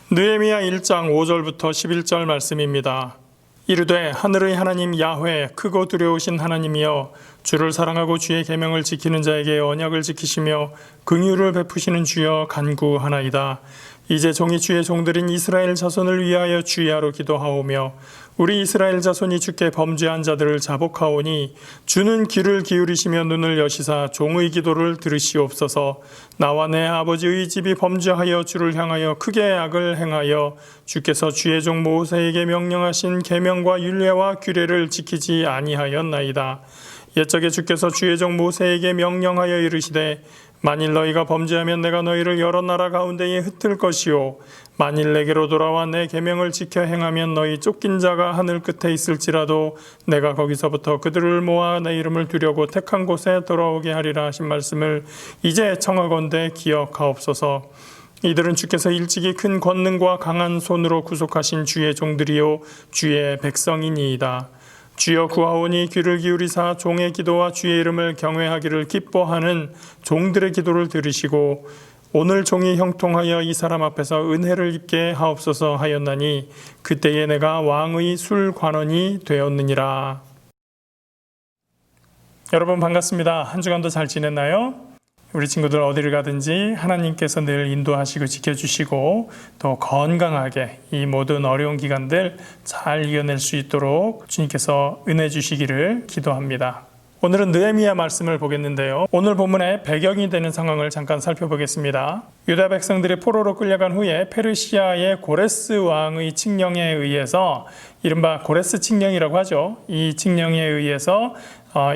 느헤미야 1장 5절부터 11절 말씀입니다. 이르되 하늘의 하나님 야훼 크고 두려우신 하나님이여 주를 사랑하고 주의 계명을 지키는 자에게 언약을 지키시며 긍휼을 베푸시는 주여 간구하나이다. 이제 종이 주의 종들인 이스라엘 자손을 위하여 주야로 기도하오며 우리 이스라엘 자손이 주께 범죄한 자들을 자복하오니 주는 귀를 기울이시며 눈을 여시사 종의 기도를 들으시옵소서. 나와 내 아버지의 집이 범죄하여 주를 향하여 크게 악을 행하여 주께서 주의 종 모세에게 명령하신 계명과 율례와 규례를 지키지 아니하였나이다. 옛적에 주께서 주의 종 모세에게 명령하여 이르시되 만일 너희가 범죄하면 내가 너희를 여러 나라 가운데에 흩을 것이요 만일 내게로 돌아와 내 계명을 지켜 행하면 너희 쫓긴 자가 하늘 끝에 있을지라도 내가 거기서부터 그들을 모아 내 이름을 두려고 택한 곳에 돌아오게 하리라 하신 말씀을 이제 청하건대 기억하옵소서. 이들은 주께서 일찍이 큰 권능과 강한 손으로 구속하신 주의 종들이요 주의 백성이니이다. 주여 구하오니 귀를 기울이사 종의 기도와 주의 이름을 경외하기를 기뻐하는 종들의 기도를 들으시고 오늘 종이 형통하여 이 사람 앞에서 은혜를 입게 하옵소서 하였나니 그때에 내가 왕의 술관원이 되었느니라. 여러분 반갑습니다. 한 주간도 잘 지냈나요? 우리 친구들 어디를 가든지 하나님께서 늘 인도하시고 지켜주시고 또 건강하게 이 모든 어려운 기간들 잘 이겨낼 수 있도록 주님께서 은혜 주시기를 기도합니다. 오늘은 느헤미야 말씀을 보겠는데요. 오늘 본문의 배경이 되는 상황을 잠깐 살펴보겠습니다. 유다 백성들이 포로로 끌려간 후에 페르시아의 고레스 왕의 칙령에 의해서 이른바 고레스 칙령이라고 하죠. 이 칙령에 의해서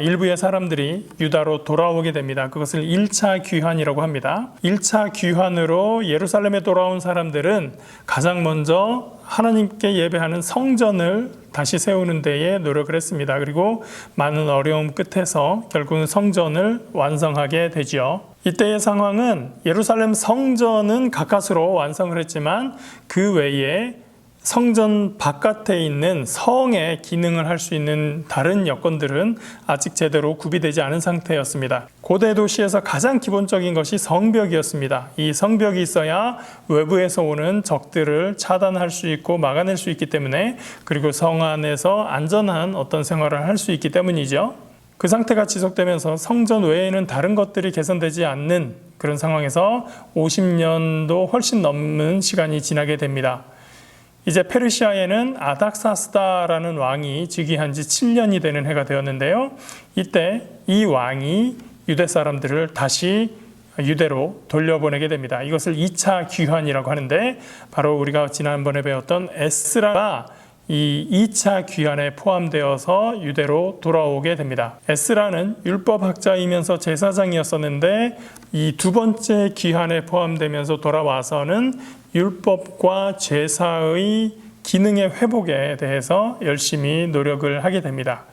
일부의 사람들이 유다로 돌아오게 됩니다. 그것을 1차 귀환이라고 합니다. 1차 귀환으로 예루살렘에 돌아온 사람들은 가장 먼저 하나님께 예배하는 성전을 다시 세우는 데에 노력을 했습니다. 그리고 많은 어려움 끝에서 결국은 성전을 완성하게 되죠. 이때의 상황은 예루살렘 성전은 가까스로 완성을 했지만 그 외에 성전 바깥에 있는 성의 기능을 할 수 있는 다른 여건들은 아직 제대로 구비되지 않은 상태였습니다. 고대 도시에서 가장 기본적인 것이 성벽이었습니다. 이 성벽이 있어야 외부에서 오는 적들을 차단할 수 있고 막아낼 수 있기 때문에 그리고 성 안에서 안전한 어떤 생활을 할 수 있기 때문이죠. 그 상태가 지속되면서 성전 외에는 다른 것들이 개선되지 않는 그런 상황에서 50년도 훨씬 넘는 시간이 지나게 됩니다. 이제 페르시아에는 아닥사스다라는 왕이 즉위한 지 7년이 되는 해가 되었는데요. 이때 이 왕이 유대 사람들을 다시 유대로 돌려보내게 됩니다. 이것을 2차 귀환이라고 하는데 바로 우리가 지난번에 배웠던 에스라가 이 2차 귀환에 포함되어서 유대로 돌아오게 됩니다. 에스라는 율법학자이면서 제사장이었었는데 이 두 번째 귀환에 포함되면서 돌아와서는 율법과 제사의 기능의 회복에 대해서 열심히 노력을 하게 됩니다.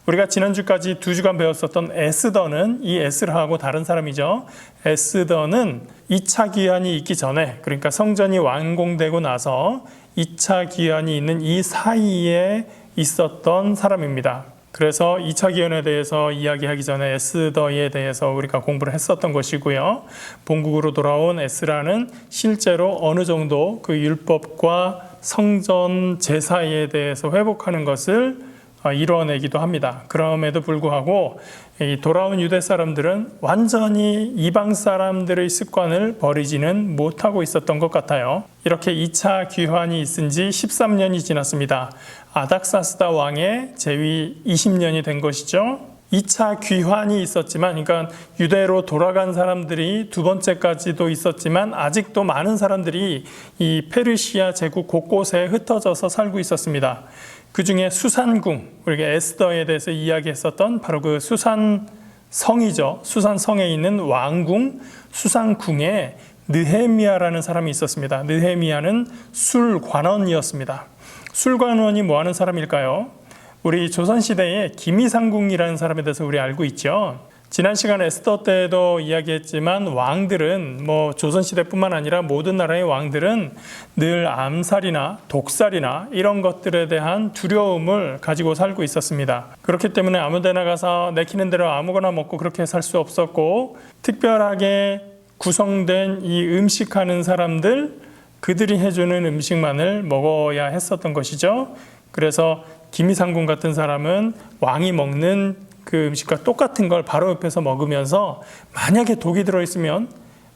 우리가 지난주까지 2주간 배웠었던 에스더는 이 에스라하고 다른 사람이죠. 에스더는 2차 귀환이 있기 전에, 그러니까 성전이 완공되고 나서 2차 귀환이 있는 이 사이에 있었던 사람입니다. 그래서 2차 귀환에 대해서 이야기하기 전에 에스더에 대해서 우리가 공부를 했었던 것이고요. 본국으로 돌아온 에스라는 실제로 어느 정도 그 율법과 성전 제사에 대해서 회복하는 것을 이뤄내기도 합니다. 그럼에도 불구하고 이 돌아온 유대 사람들은 완전히 이방 사람들의 습관을 버리지는 못하고 있었던 것 같아요. 이렇게 2차 귀환이 있은 지 13년이 지났습니다. 아닥사스다 왕의 재위 20년이 된 것이죠. 2차 귀환이 있었지만, 그러니까 유대로 돌아간 사람들이 두 번째까지도 있었지만 아직도 많은 사람들이 이 페르시아 제국 곳곳에 흩어져서 살고 있었습니다. 그 중에 수산궁, 우리가 에스더에 대해서 이야기했었던 바로 그 수산성이죠. 수산성에 있는 왕궁, 수산궁에 느헤미야라는 사람이 있었습니다. 느헤미야는 술관원이었습니다. 술관원이 뭐 하는 사람일까요? 우리 조선시대에 기미상궁이라는 사람에 대해서 우리 알고 있죠. 지난 시간 에스더 때도 이야기했지만 왕들은 조선시대뿐만 아니라 모든 나라의 왕들은 늘 암살이나 독살이나 이런 것들에 대한 두려움을 가지고 살고 있었습니다. 그렇기 때문에 아무 데나 가서 내키는 대로 아무거나 먹고 그렇게 살 수 없었고, 특별하게 구성된 이 음식하는 사람들, 그들이 해주는 음식만을 먹어야 했었던 것이죠. 그래서 기미상궁 같은 사람은 왕이 먹는 그 음식과 똑같은 걸 바로 옆에서 먹으면서 만약에 독이 들어있으면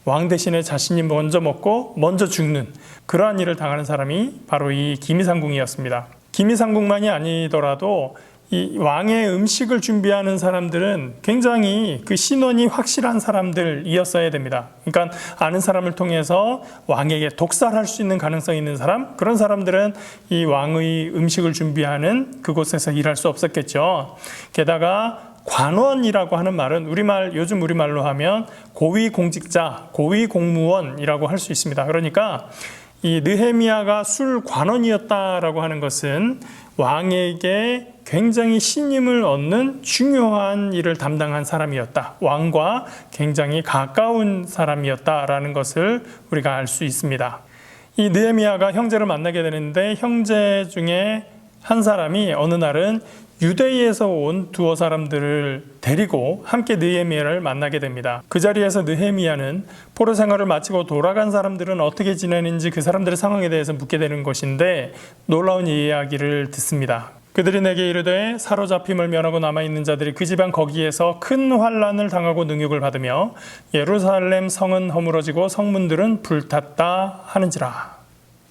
왕 대신에 자신이 먼저 먹고 먼저 죽는 그러한 일을 당하는 사람이 바로 이 기미상궁이었습니다. 기미상궁만이 아니더라도 이 왕의 음식을 준비하는 사람들은 굉장히 그 신원이 확실한 사람들이었어야 됩니다. 그러니까 아는 사람을 통해서 왕에게 독살할 수 있는 가능성이 있는 사람, 그런 사람들은 이 왕의 음식을 준비하는 그곳에서 일할 수 없었겠죠. 게다가 관원이라고 하는 말은 요즘 우리말로 하면 고위공직자, 고위공무원이라고 할 수 있습니다. 그러니까 이 느헤미야가 술관원이었다라고 하는 것은 왕에게 굉장히 신임을 얻는 중요한 일을 담당한 사람이었다. 왕과 굉장히 가까운 사람이었다라는 것을 우리가 알 수 있습니다. 이 느헤미야가 형제를 만나게 되는데 형제 중에 한 사람이 어느 날은 유대에서 온 두어 사람들을 데리고 함께 느헤미야를 만나게 됩니다. 그 자리에서 느헤미야는 포로 생활을 마치고 돌아간 사람들은 어떻게 지내는지 그 사람들의 상황에 대해서 묻게 되는 것인데 놀라운 이야기를 듣습니다. 그들이 내게 이르되 사로잡힘을 면하고 남아있는 자들이 그 지방 거기에서 큰 환난을 당하고 능욕을 받으며 예루살렘 성은 허물어지고 성문들은 불탔다 하는지라.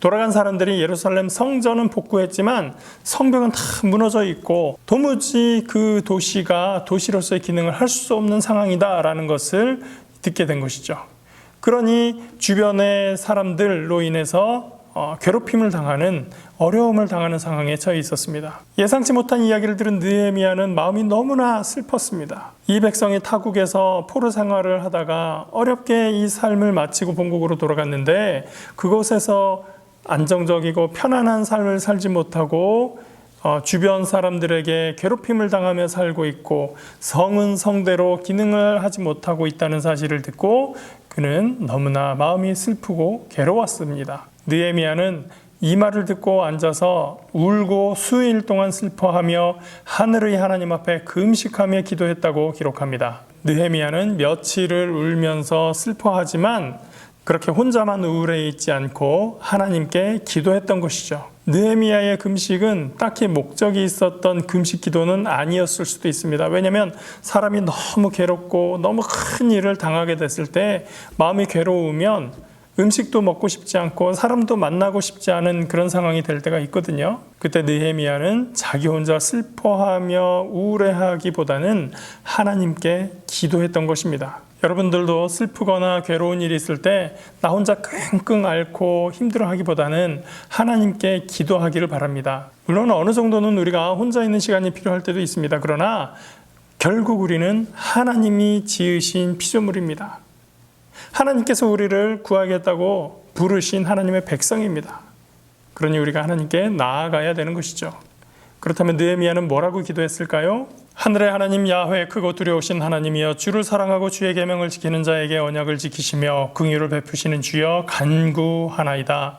돌아간 사람들이 예루살렘 성전은 복구했지만 성벽은 다 무너져 있고 도무지 그 도시가 도시로서의 기능을 할 수 없는 상황이다라는 것을 듣게 된 것이죠. 그러니 주변의 사람들로 인해서 괴롭힘을 당하는 어려움을 당하는 상황에 처해 있었습니다. 예상치 못한 이야기를 들은 느헤미야는 마음이 너무나 슬펐습니다. 이 백성이 타국에서 포로 생활을 하다가 어렵게 이 삶을 마치고 본국으로 돌아갔는데 그곳에서 안정적이고 편안한 삶을 살지 못하고 주변 사람들에게 괴롭힘을 당하며 살고 있고 성은 성대로 기능을 하지 못하고 있다는 사실을 듣고 그는 너무나 마음이 슬프고 괴로웠습니다. 느헤미야는 이 말을 듣고 앉아서 울고 수일 동안 슬퍼하며 하늘의 하나님 앞에 금식하며 기도했다고 기록합니다. 느헤미야는 며칠을 울면서 슬퍼하지만 그렇게 혼자만 우울해 있지 않고 하나님께 기도했던 것이죠. 느헤미야의 금식은 딱히 목적이 있었던 금식 기도는 아니었을 수도 있습니다. 왜냐하면 사람이 너무 괴롭고 너무 큰 일을 당하게 됐을 때 마음이 괴로우면 음식도 먹고 싶지 않고 사람도 만나고 싶지 않은 그런 상황이 될 때가 있거든요. 그때 느헤미야는 자기 혼자 슬퍼하며 우울해하기보다는 하나님께 기도했던 것입니다. 여러분들도 슬프거나 괴로운 일이 있을 때 나 혼자 끙끙 앓고 힘들어하기보다는 하나님께 기도하기를 바랍니다. 물론 어느 정도는 우리가 혼자 있는 시간이 필요할 때도 있습니다. 그러나 결국 우리는 하나님이 지으신 피조물입니다. 하나님께서 우리를 구하겠다고 부르신 하나님의 백성입니다. 그러니 우리가 하나님께 나아가야 되는 것이죠. 그렇다면 느헤미야는 뭐라고 기도했을까요? 하늘의 하나님 야훼 크고 두려우신 하나님이여 주를 사랑하고 주의 계명을 지키는 자에게 언약을 지키시며 긍휼을 베푸시는 주여 간구하나이다.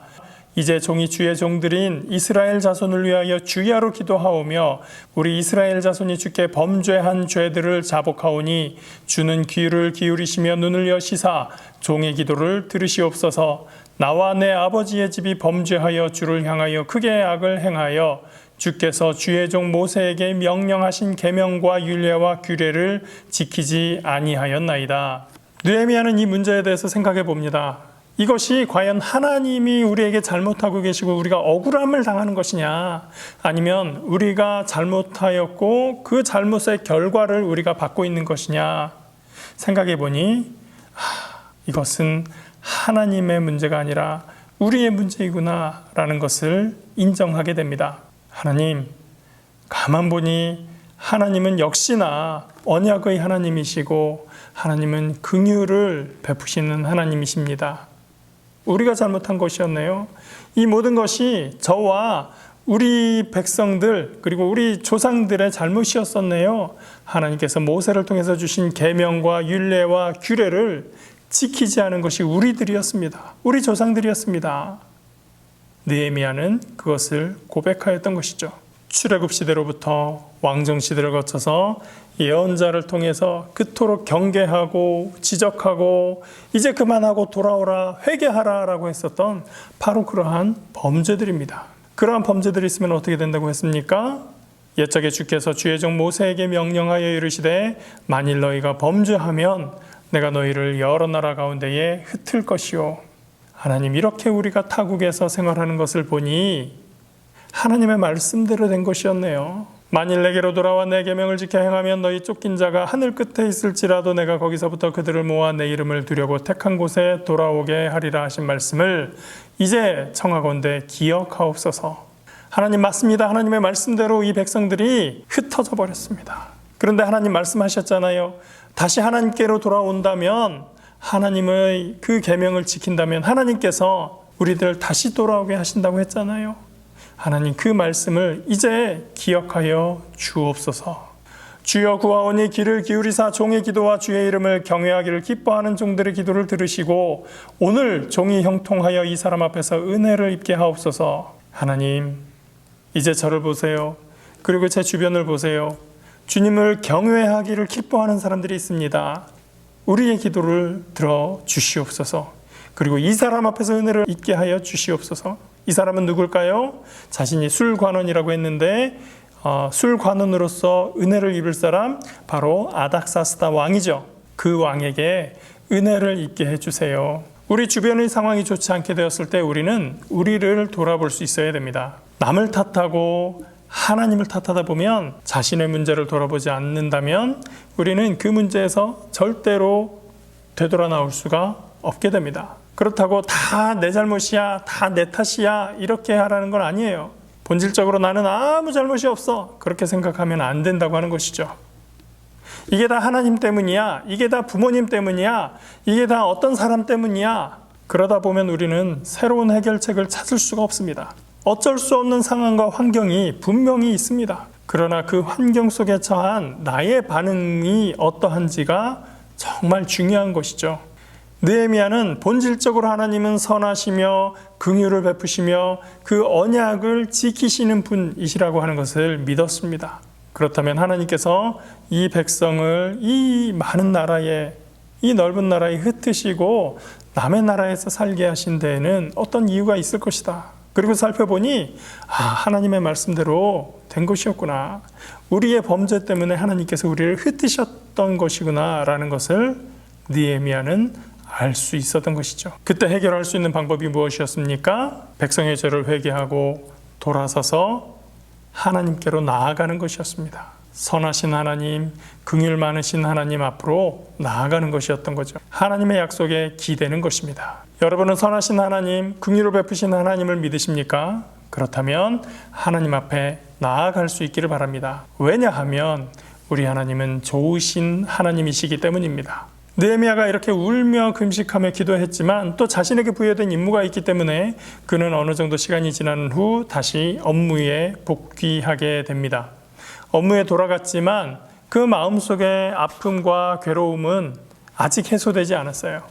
이제 종이 주의 종들인 이스라엘 자손을 위하여 주야로 기도하오며 우리 이스라엘 자손이 주께 범죄한 죄들을 자복하오니 주는 귀를 기울이시며 눈을 여시사 종의 기도를 들으시옵소서. 나와 내 아버지의 집이 범죄하여 주를 향하여 크게 악을 행하여 주께서 주의 종 모세에게 명령하신 계명과 율례와 규례를 지키지 아니하였나이다. 느헤미야는 이 문제에 대해서 생각해 봅니다. 이것이 과연 하나님이 우리에게 잘못하고 계시고 우리가 억울함을 당하는 것이냐, 아니면 우리가 잘못하였고 그 잘못의 결과를 우리가 받고 있는 것이냐 생각해 보니 이것은 하나님의 문제가 아니라 우리의 문제이구나 라는 것을 인정하게 됩니다. 하나님, 가만 보니 하나님은 역시나 언약의 하나님이시고 하나님은 긍휼을 베푸시는 하나님이십니다. 우리가 잘못한 것이었네요. 이 모든 것이 저와 우리 백성들 그리고 우리 조상들의 잘못이었었네요. 하나님께서 모세를 통해서 주신 계명과 율례와 규례를 지키지 않은 것이 우리들이었습니다. 우리 조상들이었습니다. 느헤미야는 그것을 고백하였던 것이죠. 출애굽 시대로부터 왕정 시대를 거쳐서 예언자를 통해서 그토록 경계하고 지적하고 이제 그만하고 돌아오라 회개하라라고 했었던 바로 그러한 범죄들입니다. 그러한 범죄들이 있으면 어떻게 된다고 했습니까? 옛적에 주께서 주의 종 모세에게 명령하여 이르시되 만일 너희가 범죄하면 내가 너희를 여러 나라 가운데에 흩을 것이요. 하나님, 이렇게 우리가 타국에서 생활하는 것을 보니 하나님의 말씀대로 된 것이었네요. 만일 내게로 돌아와 내 계명을 지켜 행하면 너희 쫓긴 자가 하늘 끝에 있을지라도 내가 거기서부터 그들을 모아 내 이름을 두려고 택한 곳에 돌아오게 하리라 하신 말씀을 이제 청하건대 기억하옵소서. 하나님, 맞습니다. 하나님의 말씀대로 이 백성들이 흩어져 버렸습니다. 그런데 하나님 말씀하셨잖아요. 다시 하나님께로 돌아온다면, 하나님의 그 계명을 지킨다면 하나님께서 우리들 다시 돌아오게 하신다고 했잖아요. 하나님, 그 말씀을 이제 기억하여 주옵소서. 주여, 구하오니 귀를 기울이사 종의 기도와 주의 이름을 경외하기를 기뻐하는 종들의 기도를 들으시고 오늘 종이 형통하여 이 사람 앞에서 은혜를 입게 하옵소서. 하나님, 이제 저를 보세요. 그리고 제 주변을 보세요. 주님을 경외하기를 기뻐하는 사람들이 있습니다. 우리의 기도를 들어 주시옵소서. 그리고 이 사람 앞에서 은혜를 입게 하여 주시옵소서. 이 사람은 누굴까요? 자신이 술관원이라고 했는데 술관원으로서 은혜를 입을 사람, 바로 아닥사스다 왕이죠. 그 왕에게 은혜를 입게 해주세요. 우리 주변의 상황이 좋지 않게 되었을 때 우리는 우리를 돌아볼 수 있어야 됩니다. 남을 탓하고 하나님을 탓하다 보면, 자신의 문제를 돌아보지 않는다면 우리는 그 문제에서 절대로 되돌아 나올 수가 없게 됩니다. 그렇다고 다 내 잘못이야, 다 내 탓이야, 이렇게 하라는 건 아니에요. 본질적으로 나는 아무 잘못이 없어, 그렇게 생각하면 안 된다고 하는 것이죠. 이게 다 하나님 때문이야, 이게 다 부모님 때문이야, 이게 다 어떤 사람 때문이야, 그러다 보면 우리는 새로운 해결책을 찾을 수가 없습니다. 어쩔 수 없는 상황과 환경이 분명히 있습니다. 그러나 그 환경 속에 처한 나의 반응이 어떠한지가 정말 중요한 것이죠. 느헤미야는 본질적으로 하나님은 선하시며 긍휼을 베푸시며 그 언약을 지키시는 분이시라고 하는 것을 믿었습니다. 그렇다면 하나님께서 이 백성을 이 많은 나라에, 이 넓은 나라에 흩으시고 남의 나라에서 살게 하신 데에는 어떤 이유가 있을 것이다. 그리고 살펴보니 하나님의 말씀대로 된 것이었구나. 우리의 범죄 때문에 하나님께서 우리를 흩으셨던 것이구나 라는 것을 느헤미야는 알 수 있었던 것이죠. 그때 해결할 수 있는 방법이 무엇이었습니까? 백성의 죄를 회개하고 돌아서서 하나님께로 나아가는 것이었습니다. 선하신 하나님, 긍휼 많으신 하나님 앞으로 나아가는 것이었던 거죠. 하나님의 약속에 기대는 것입니다. 여러분은 선하신 하나님, 긍휼을 베푸신 하나님을 믿으십니까? 그렇다면 하나님 앞에 나아갈 수 있기를 바랍니다. 왜냐하면 우리 하나님은 좋으신 하나님이시기 때문입니다. 느헤미야가 이렇게 울며 금식하며 기도했지만 또 자신에게 부여된 임무가 있기 때문에 그는 어느 정도 시간이 지난 후 다시 업무에 복귀하게 됩니다. 업무에 돌아갔지만 그 마음속의 아픔과 괴로움은 아직 해소되지 않았어요.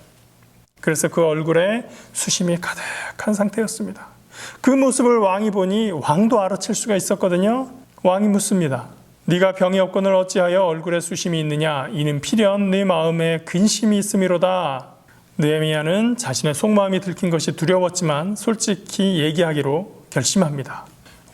그래서 그 얼굴에 수심이 가득한 상태였습니다. 그 모습을 왕이 보니 왕도 알아챌 수가 있었거든요. 왕이 묻습니다. 네가 병이 없거늘 어찌하여 얼굴에 수심이 있느냐? 이는 필연 네 마음에 근심이 있음이로다. 느헤미야는 자신의 속마음이 들킨 것이 두려웠지만 솔직히 얘기하기로 결심합니다.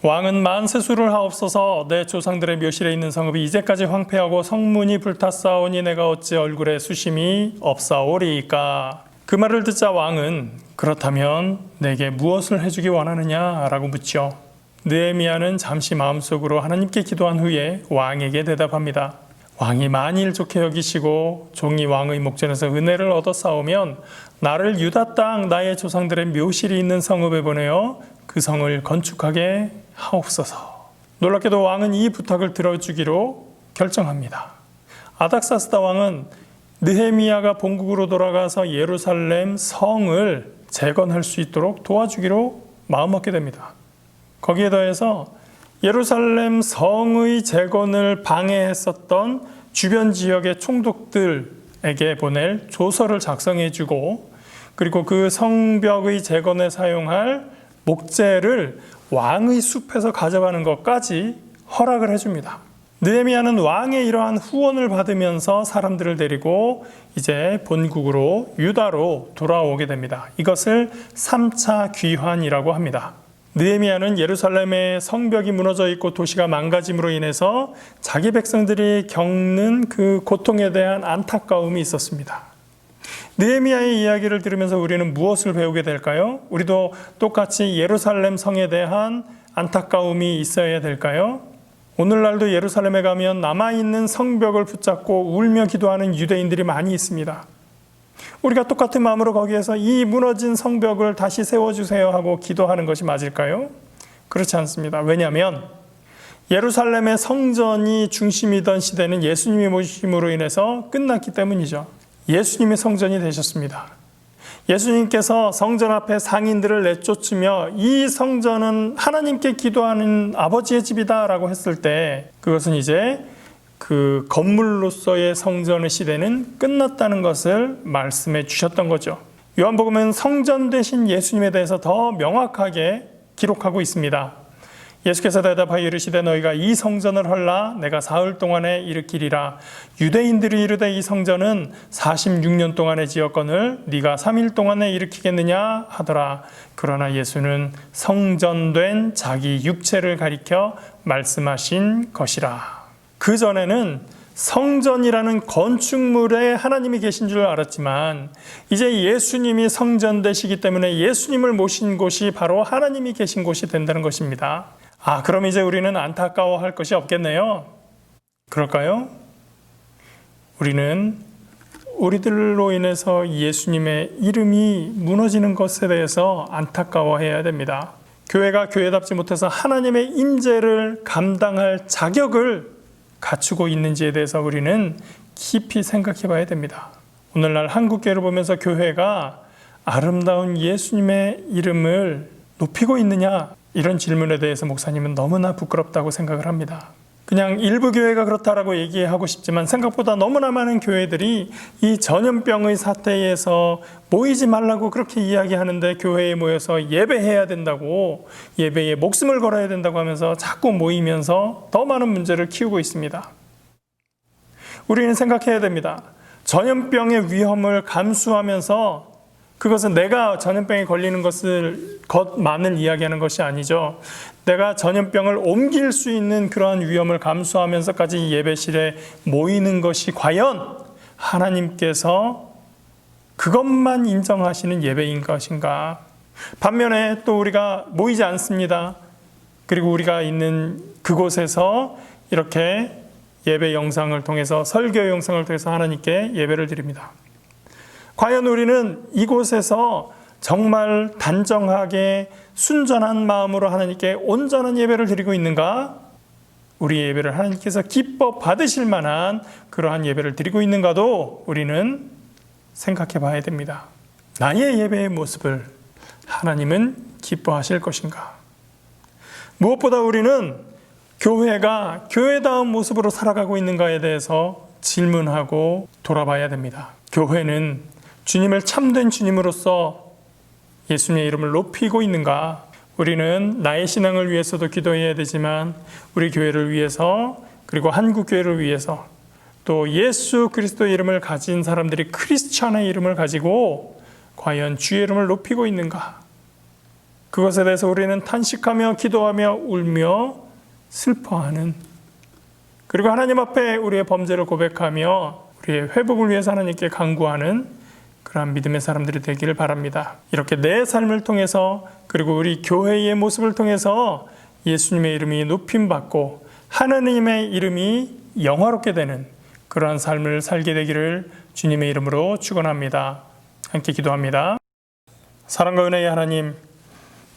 왕은 만세수를 하옵소서. 내 조상들의 묘실에 있는 성읍이 이제까지 황폐하고 성문이 불탔사오니 내가 어찌 얼굴에 수심이 없사오리이까. 그 말을 듣자 왕은 그렇다면 내게 무엇을 해주기 원하느냐라고 묻죠. 느헤미야는 잠시 마음속으로 하나님께 기도한 후에 왕에게 대답합니다. 왕이 만일 좋게 여기시고 종이 왕의 목전에서 은혜를 얻어 싸우면 나를 유다 땅 나의 조상들의 묘실이 있는 성읍에 보내어 그 성을 건축하게 하옵소서. 놀랍게도 왕은 이 부탁을 들어주기로 결정합니다. 아닥사스다 왕은 느헤미야가 본국으로 돌아가서 예루살렘 성을 재건할 수 있도록 도와주기로 마음먹게 됩니다. 거기에 더해서 예루살렘 성의 재건을 방해했었던 주변 지역의 총독들에게 보낼 조서를 작성해주고, 그리고 그 성벽의 재건에 사용할 목재를 왕의 숲에서 가져가는 것까지 허락을 해줍니다. 느헤미야는 왕의 이러한 후원을 받으면서 사람들을 데리고 이제 본국으로 유다로 돌아오게 됩니다. 이것을 3차 귀환이라고 합니다. 느헤미야는 예루살렘의 성벽이 무너져 있고 도시가 망가짐으로 인해서 자기 백성들이 겪는 그 고통에 대한 안타까움이 있었습니다. 느헤미야의 이야기를 들으면서 우리는 무엇을 배우게 될까요? 우리도 똑같이 예루살렘 성에 대한 안타까움이 있어야 될까요? 오늘날도 예루살렘에 가면 남아있는 성벽을 붙잡고 울며 기도하는 유대인들이 많이 있습니다. 우리가 똑같은 마음으로 거기에서 이 무너진 성벽을 다시 세워주세요 하고 기도하는 것이 맞을까요? 그렇지 않습니다. 왜냐하면 예루살렘의 성전이 중심이던 시대는 예수님이 오심으로 인해서 끝났기 때문이죠. 예수님이 성전이 되셨습니다. 예수님께서 성전 앞에 상인들을 내쫓으며 이 성전은 하나님께 기도하는 아버지의 집이다 라고 했을 때 그것은 이제 그 건물로서의 성전의 시대는 끝났다는 것을 말씀해 주셨던 거죠. 요한복음은 성전 되신 예수님에 대해서 더 명확하게 기록하고 있습니다. 예수께서 대답하여 이르시되 너희가 이 성전을 헐라 내가 사흘 동안에 일으키리라. 유대인들이 이르되 이 성전은 46년 동안에 지었거늘 네가 3일 동안에 일으키겠느냐 하더라. 그러나 예수는 성전된 자기 육체를 가리켜 말씀하신 것이라. 그 전에는 성전이라는 건축물에 하나님이 계신 줄 알았지만 이제 예수님이 성전 되시기 때문에 예수님을 모신 곳이 바로 하나님이 계신 곳이 된다는 것입니다. 그럼 이제 우리는 안타까워할 것이 없겠네요. 그럴까요? 우리는 우리들로 인해서 예수님의 이름이 무너지는 것에 대해서 안타까워해야 됩니다. 교회가 교회답지 못해서 하나님의 임재를 감당할 자격을 갖추고 있는지에 대해서 우리는 깊이 생각해 봐야 됩니다. 오늘날 한국교회를 보면서 교회가 아름다운 예수님의 이름을 높이고 있느냐? 이런 질문에 대해서 목사님은 너무나 부끄럽다고 생각을 합니다. 그냥 일부 교회가 그렇다라고 얘기하고 싶지만 생각보다 너무나 많은 교회들이 이 전염병의 사태에서 모이지 말라고 그렇게 이야기하는데 교회에 모여서 예배해야 된다고, 예배에 목숨을 걸어야 된다고 하면서 자꾸 모이면서 더 많은 문제를 키우고 있습니다. 우리는 생각해야 됩니다. 전염병의 위험을 감수하면서 그것은 내가 전염병에 걸리는 것만을 이야기하는 것이 아니죠. 내가 전염병을 옮길 수 있는 그러한 위험을 감수하면서까지 예배실에 모이는 것이 과연 하나님께서 그것만 인정하시는 예배인 것인가? 반면에 또 우리가 모이지 않습니다. 그리고 우리가 있는 그곳에서 이렇게 예배 영상을 통해서, 설교 영상을 통해서 하나님께 예배를 드립니다. 과연 우리는 이곳에서 정말 단정하게 순전한 마음으로 하나님께 온전한 예배를 드리고 있는가? 우리의 예배를 하나님께서 기뻐 받으실 만한 그러한 예배를 드리고 있는가도 우리는 생각해 봐야 됩니다. 나의 예배의 모습을 하나님은 기뻐하실 것인가? 무엇보다 우리는 교회가 교회다운 모습으로 살아가고 있는가에 대해서 질문하고 돌아봐야 됩니다. 교회는 주님을 참된 주님으로서 예수님의 이름을 높이고 있는가? 우리는 나의 신앙을 위해서도 기도해야 되지만 우리 교회를 위해서, 그리고 한국 교회를 위해서, 또 예수 그리스도의 이름을 가진 사람들이 크리스천의 이름을 가지고 과연 주의 이름을 높이고 있는가? 그것에 대해서 우리는 탄식하며 기도하며 울며 슬퍼하는, 그리고 하나님 앞에 우리의 범죄를 고백하며 우리의 회복을 위해서 하나님께 간구하는 그러한 믿음의 사람들이 되기를 바랍니다. 이렇게 내 삶을 통해서, 그리고 우리 교회의 모습을 통해서 예수님의 이름이 높임받고 하나님의 이름이 영화롭게 되는 그러한 삶을 살게 되기를 주님의 이름으로 축원합니다. 함께 기도합니다. 사랑과 은혜의 하나님,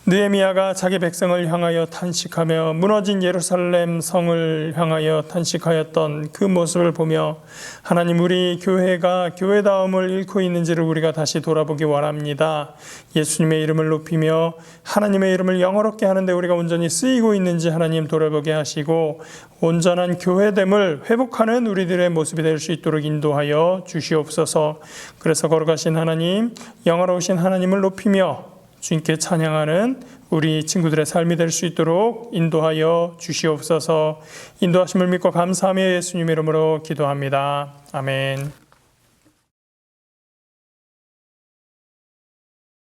느헤미야가 자기 백성을 향하여 탄식하며 무너진 예루살렘 성을 향하여 탄식하였던 그 모습을 보며 하나님, 우리 교회가 교회다움을 잃고 있는지를 우리가 다시 돌아보기 원합니다. 예수님의 이름을 높이며 하나님의 이름을 영어롭게 하는데 우리가 온전히 쓰이고 있는지 하나님 돌아보게 하시고 온전한 교회됨을 회복하는 우리들의 모습이 될 수 있도록 인도하여 주시옵소서. 그래서 거룩하신 하나님, 영화로우신 하나님을 높이며 주님께 찬양하는 우리 친구들의 삶이 될 수 있도록 인도하여 주시옵소서. 인도하심을 믿고 감사하며 예수님 이름으로 기도합니다. 아멘.